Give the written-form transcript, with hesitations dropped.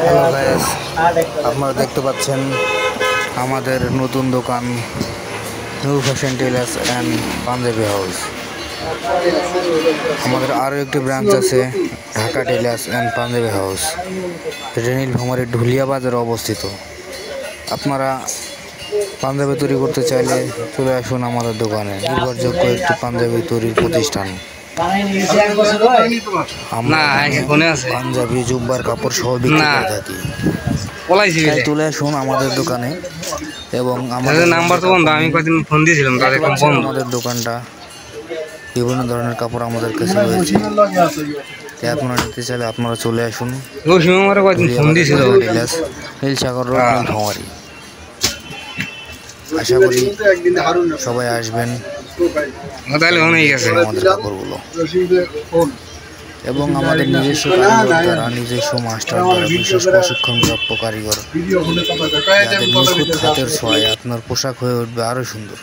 Hello guys, আপনারা দেখতে পাচ্ছেন আমাদের নতুন দোকান new fashion tailors and Panjabi house. আমাদের আরও একটি ব্রাঞ্চ আছে Dhaka tailors and Panjabi house, এটা নীলফামারীর ঢুলিয়া বাজারে অবস্থিত। আপনারা পাঞ্জাবি তৈরি করতে চাইলে চলে আসুন আমাদের দোকানে। নির্ভরযোগ্য একটি পাঞ্জাবি তৈরির প্রতিষ্ঠান। আমরা পাঞ্জাবি জুব্বার কাপড় সহ বিক্রি করে থাকি। তাই চলে আসুন আমাদের দোকানে এবং আমাদের নাম্বার তো বন্ধ, আমি কয়েকদিন ফোন দিয়েছিলাম, আমাদের দোকানটা বিভিন্ন ধরনের কাপড় আমাদের কাছে রয়েছে। তাই আপনারা নিতে চাইলে আপনারা চলে আসুন নীলসাগর রোড, নীলফামারী। আশা করি সবাই আসবেন আমাদের কাপড়গুলো এবং আমাদের নিজস্ব কারিগর দ্বারা, নিজস্ব মাস্টার দ্বারা, বিশেষ প্রশিক্ষণপ্রাপ্ত কারিগর, যাদের নিখুঁত হাতের ছোঁয়ায় আপনার পোশাক হয়ে উঠবে আরও সুন্দর।